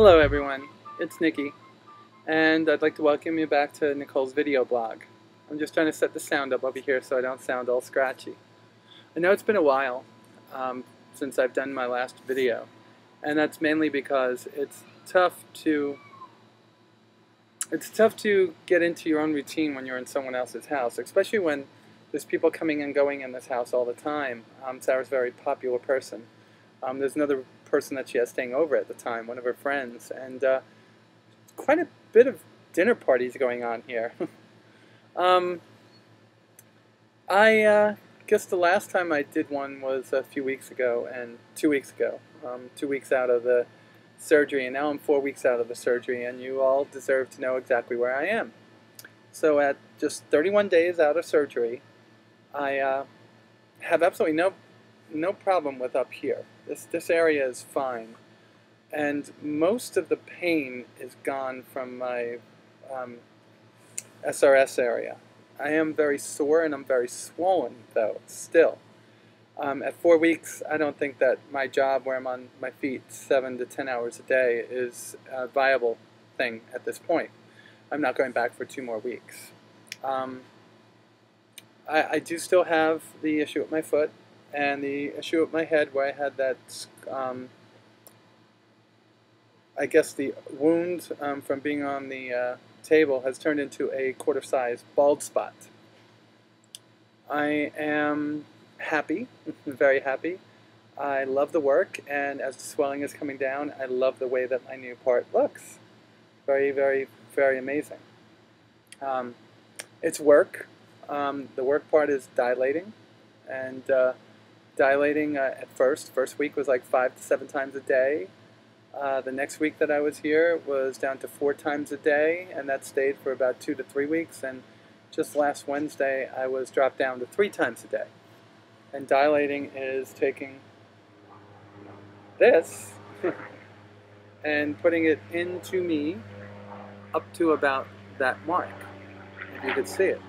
Hello everyone, it's Nikki, and I'd like to welcome you back to Nicole's video blog. I'm just trying to set the sound up over here so I don't sound all scratchy. I know it's been a while since I've done my last video, and that's mainly because it's tough to get into your own routine when you're in someone else's house, especially when there's people coming and going in this house all the time. Sarah's a very popular person. There's another person that she has staying over at the time, one of her friends, and quite a bit of dinner parties going on here. I guess the last time I did one was a few weeks ago, and 2 weeks ago. 2 weeks out of the surgery, and now I'm 4 weeks out of the surgery, and you all deserve to know exactly where I am. So at just 31 days out of surgery, I have absolutely no problem with up here. This area is fine, and most of the pain is gone from my SRS area. I am very sore and I'm very swollen though, still. At 4 weeks, I don't think that my job where I'm on my feet 7 to 10 hours a day is a viable thing at this point. I'm not going back for 2 more weeks. I do still have the issue with my foot and the issue with my head where I had that, I guess the wound from being on the table has turned into a quarter-size bald spot. I am happy, very happy. I love the work, and as the swelling is coming down, I love the way that my new part looks. Very, very, very amazing. It's work. The work part is dilating, and dilating at first week was like 5 to 7 times a day. The next week that I was here was down to 4 times a day, and that stayed for about 2 to 3 weeks, and just last Wednesday I was dropped down to 3 times a day. And dilating is taking this and putting it into me up to about that mark, if you could see it.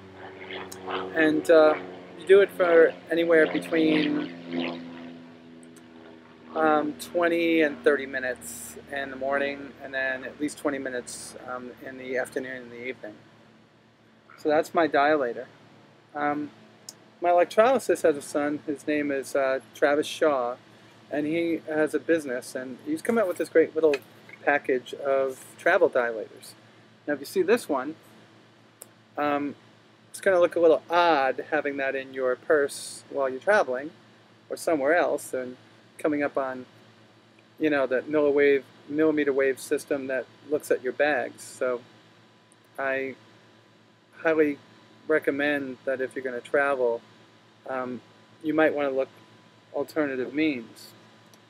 And you do it for anywhere between 20 and 30 minutes in the morning, and then at least 20 minutes in the afternoon and the evening. So that's my dilator. My electrolysis has a son. His name is Travis Shaw, and he has a business, and he's come out with this great little package of travel dilators. Now if you see this one, it's going to look a little odd having that in your purse while you're traveling or somewhere else and coming up on, you know, that millimeter wave system that looks at your bags. So I highly recommend that if you're going to travel, you might want to look alternative means.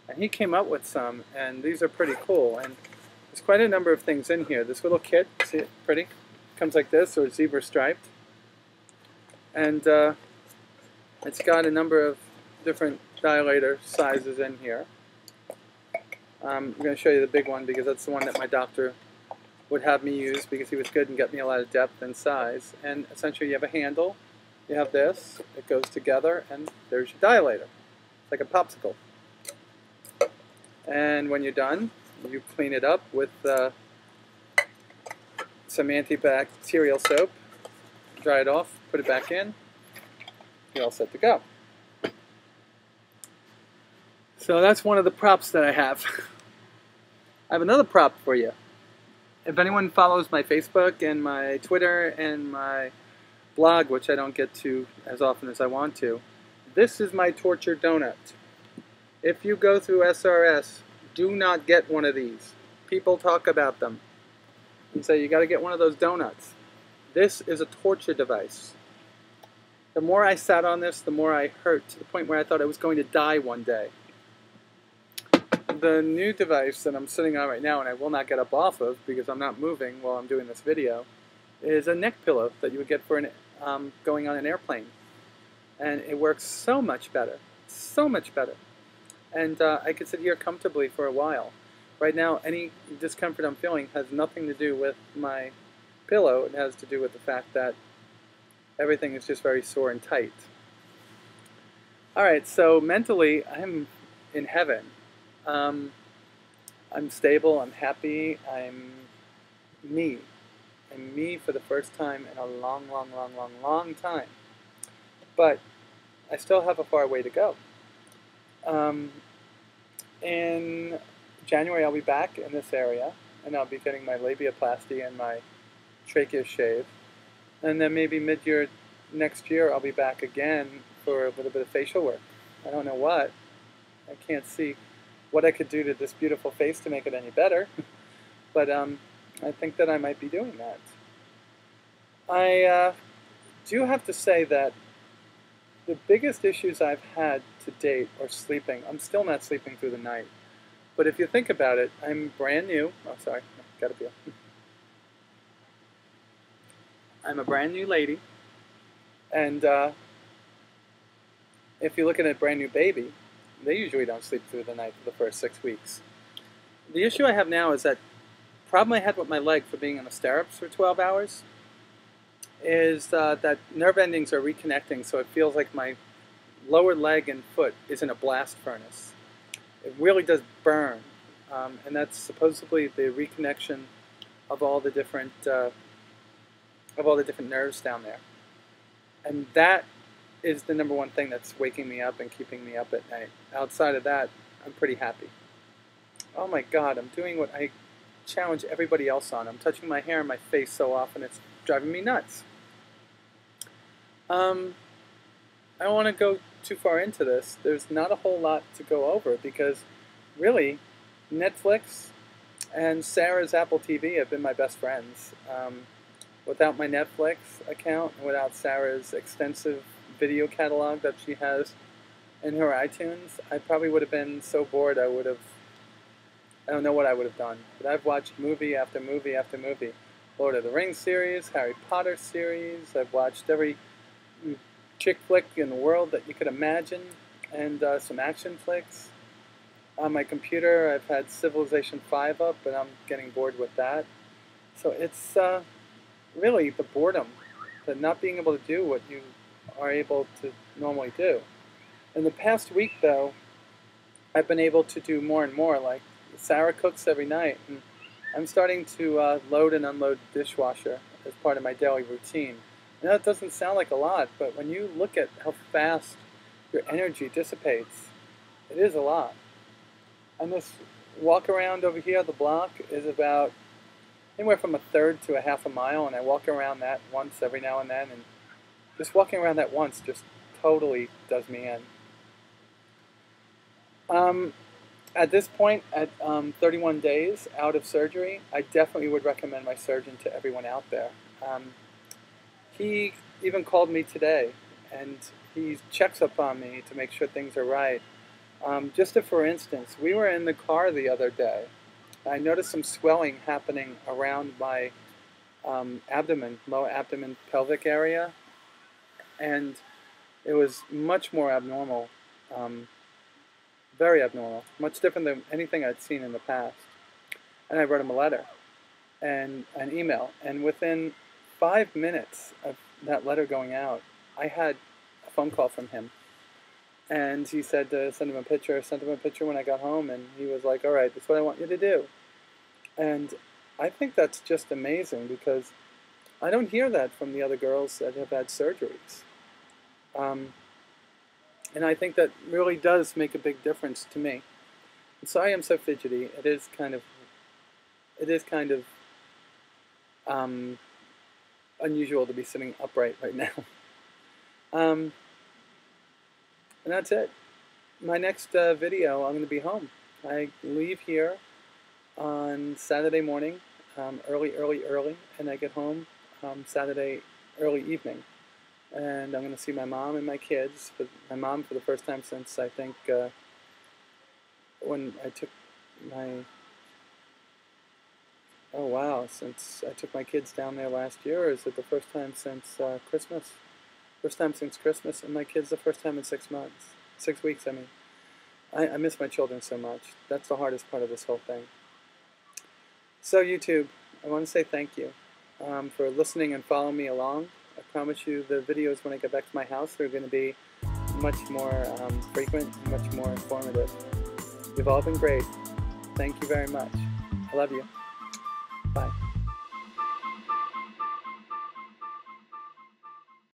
And he came up with some, and these are pretty cool. And there's quite a number of things in here. This little kit, see it? Pretty. Comes like this, or zebra striped. And it's got a number of different dilator sizes in here. I'm going to show you the big one because that's the one that my doctor would have me use because he was good and got me a lot of depth and size. And essentially you have a handle, you have this, it goes together, and there's your dilator. It's like a popsicle. And when you're done, you clean it up with some antibacterial soap, dry it off, put it back in, you're all set to go. So that's one of the props that I have. I have another prop for you. If anyone follows my Facebook and my Twitter and my blog, which I don't get to as often as I want to, this is my torture donut. If you go through SRS, do not get one of these. People talk about them and say you got to get one of those donuts. This is a torture device. The more I sat on this, the more I hurt, to the point where I thought I was going to die one day. The new device that I'm sitting on right now, and I will not get up off of because I'm not moving while I'm doing this video, is a neck pillow that you would get for going on an airplane. And it works so much better. So much better. And I could sit here comfortably for a while. Right now, any discomfort I'm feeling has nothing to do with my pillow. It has to do with the fact that everything is just very sore and tight. Alright, so mentally, I'm in heaven. I'm stable, I'm happy, I'm me. I'm me for the first time in a long, long, long, long, long time. But I still have a far way to go. Um, in January, I'll be back in this area, and I'll be getting my labiaplasty and my trachea shave. And then maybe mid-year next year, I'll be back again for a little bit of facial work. I don't know what. I can't see what I could do to this beautiful face to make it any better. But I think that I might be doing that. I do have to say that the biggest issues I've had to date are sleeping. I'm still not sleeping through the night. But if you think about it, I'm brand new. Oh, sorry. Gotta be. I'm a brand new lady. And if you're looking at a brand new baby, they usually don't sleep through the night for the first 6 weeks. The issue I have now is that problem I had with my leg for being in the stirrups for 12 hours is that nerve endings are reconnecting, so it feels like my lower leg and foot is in a blast furnace. It really does burn, and that's supposedly the reconnection of all the different nerves down there. And that is the number one thing that's waking me up and keeping me up at night. Outside of that, I'm pretty happy. Oh my God, I'm doing what I challenge everybody else on. I'm touching my hair and my face so often it's driving me nuts. I don't want to go too far into this. There's not a whole lot to go over because really Netflix and Sarah's Apple TV have been my best friends. Without my Netflix account and without Sarah's extensive video catalog that she has in her iTunes, I probably would have been so bored I don't know what I would have done. But I've watched movie after movie after movie. Lord of the Rings series, Harry Potter series, I've watched every chick flick in the world that you could imagine, and some action flicks. On my computer, I've had Civilization 5 up, but I'm getting bored with that. So it's really the boredom, the not being able to do what you are able to normally do. In the past week, though, I've been able to do more and more. Like Sarah cooks every night, and I'm starting to load and unload the dishwasher as part of my daily routine. I know it doesn't sound like a lot, but when you look at how fast your energy dissipates, it is a lot. And this walk around over here, the block, is about anywhere from a third to a half a mile, and I walk around that once every now and then, and just walking around that once just totally does me in. At this point, at 31 days out of surgery, I definitely would recommend my surgeon to everyone out there. He even called me today, and he checks up on me to make sure things are right. Just for instance, we were in the car the other day. I noticed some swelling happening around my abdomen, lower abdomen, pelvic area, and it was much more abnormal, very abnormal, much different than anything I'd seen in the past. And I wrote him a letter and an email, and within 5 minutes of that letter going out, I had a phone call from him. And he said to send him a picture. I sent him a picture when I got home, and he was like, all right, that's what I want you to do. And I think that's just amazing because I don't hear that from the other girls that have had surgeries. And I think that really does make a big difference to me. And so I am so fidgety. It is kind of unusual to be sitting upright right now. And that's it. My next video, I'm going to be home. I leave here on Saturday morning, early, and I get home Saturday early evening. And I'm going to see my mom and my kids. My mom for the first time since, I think, when I took my... Oh wow, since I took my kids down there last year, or is it the first time since Christmas? First time since Christmas, and my kids the first time in 6 months. 6 weeks, I mean. I miss my children so much. That's the hardest part of this whole thing. So YouTube, I want to say thank you for listening and following me along. I promise you the videos when I get back to my house are going to be much more frequent and much more informative. You've all been great. Thank you very much. I love you. Bye.